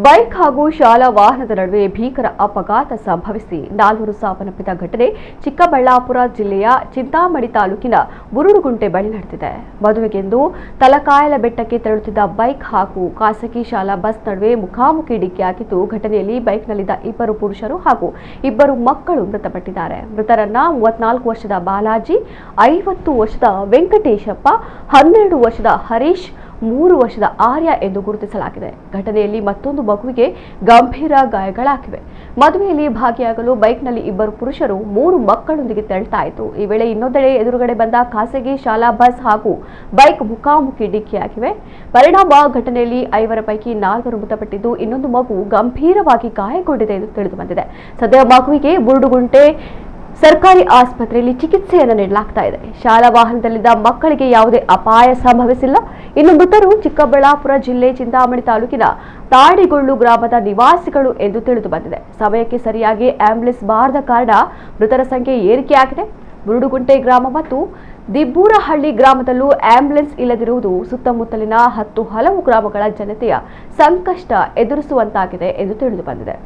Bike ಹಾಗೂ ಶಾಲಾ ವಾಹನದ ನಡುವೆ ಭೀಕರ ಅಪಘಾತ ಸಂಭವಿಸಿ 4 ಸಾವನ್ನಪ್ಪಿದ ಘಟನೆ ಚಿಕ್ಕಬಳ್ಳಾಪುರ ಜಿಲ್ಲೆಯ ಚಿಂತಾಮಣಿ ತಾಲೂಕಿನ ಬುರುಡುಗುಂಟೆ ಬಳಿ ನಡೆದಿದೆ. ಮದುವೆಗೆಂದು ತಲಕಾಯಲ ಬೆಟ್ಟಕ್ಕೆ ತೆರಳುತ್ತಿದ್ದ ಬೈಕ್ ಹಾಗೂ ಖಾಸಗಿ ಶಾಲಾ ಬಸ್ ನಡುವೆ ಮುಖಾಮುಖಿ ಡಿಕ್ಕಿಯಾಗಿದ್ದು, ಘಟನೆಯಲ್ಲಿ ಬೈಕ್ನಲ್ಲಿದ್ದ 2 ಪುರುಷರು ಹಾಗೂ 2 ಮಕ್ಕಳು ಮೃತಪಟ್ಟಿದ್ದಾರೆ. ಮೃತರನ್ನ 34 ವರ್ಷದ ಬಾಲಾಜಿ, 50 ವರ್ಷದ ವೆಂಕಟೇಶಪ್ಪ, 12 ವರ್ಷದ ಹರೀಶ್, 3 ವರ್ಷದ ಆರ್ಯ ಎಂದು ಗುರುತಿಸಲಾಗಿದೆ. ಘಟನೆಯಲ್ಲಿ ಮತ್ತೊಂದು ಮಗುವಿಗೆ ಗಂಭೀರ ಗಾಯಗಳಾಗಿವೆ. ಮದುವೆಯಲ್ಲಿ ಭಾಗಿಯಾಗಲು ಬೈಕ್ನಲ್ಲಿ 2 ಪುರುಷರು 3 ಮಕ್ಕಳೊಂದಿಗೆ ತೆರಳುತ್ತಾ ಇತ್ತು. ಈ ವೇಳೆ ಇನ್ನೊಂದೆಡೆ ಎದುರುಗಡೆ ಬಂದ ಖಾಸಗಿ ಶಾಲಾ ಬಸ್ ಹಾಗೂ ಬೈಕ್ ಮುಖಾಮುಖಿ ಡಿಕ್ಕಿಯಾಗಿವೆ. ಪರಿಣಾಮ ಘಟನೆಯಲ್ಲಿ 5 ಪೈಕಿ 4 ಮೃತಪಟ್ಟಿದ್ದು, ಇನ್ನೊಂದು ಮಗು ಗಂಭೀರವಾಗಿ ಗಾಯಗೊಂಡಿದೆ ಎಂದು ತಿಳಿದು ಬಂದಿದೆ. ಸದ್ಯ ಮಗುವಿಗೆ ಬುರುಡುಗುಂಟೆ ಸರ್ಕಾರಿ ಆಸ್ಪತ್ರೆಯಲ್ಲಿ ಚಿಕಿತ್ಸೆಯನ್ನು ನೀಡಲಾಗ್ತಾ ಇದೆ. ಶಾಲಾ ವಾಹನದಲ್ಲಿದ್ದ ಮಕ್ಕಳಿಗೆ ಯಾವುದೇ ಅಪಾಯ ಸಂಭವಿಸಿಲ್ಲ. ಇನ್ನು ಮೃತರು ಚಿಕ್ಕಬಳ್ಳಾಪುರ ಜಿಲ್ಲೆ ಚಿಂತಾಮಣಿ ತಾಲೂಕಿನ ತಾಡಿಗೊಳ್ಳು ಗ್ರಾಮದ ನಿವಾಸಿಗಳು ಎಂದು ತಿಳಿದು ಬಂದಿದೆ. ಸಮಯಕ್ಕೆ ಸರಿಯಾಗಿ ಆಂಬ್ಯುಲೆನ್ಸ್ ಬಾರದ ಕಾರಣ ಮೃತರ ಸಂಖ್ಯೆ ಏರಿಕೆಯಾಗಿದೆ. ಬುರುಡುಗುಂಟೆ ಗ್ರಾಮ ಮತ್ತು ದಿಬ್ಬೂರಹಳ್ಳಿ ಗ್ರಾಮದಲ್ಲೂ ಆಂಬ್ಯುಲೆನ್ಸ್ ಇಲ್ಲದಿರುವುದು ಸುತ್ತಮುತ್ತಲಿನ ಹಲವು ಗ್ರಾಮಗಳ ಜನತೆಯ ಸಂಕಷ್ಟ ಎದುರಿಸುವಂತಾಗಿದೆ ಎಂದು ತಿಳಿದು ಬಂದಿದೆ.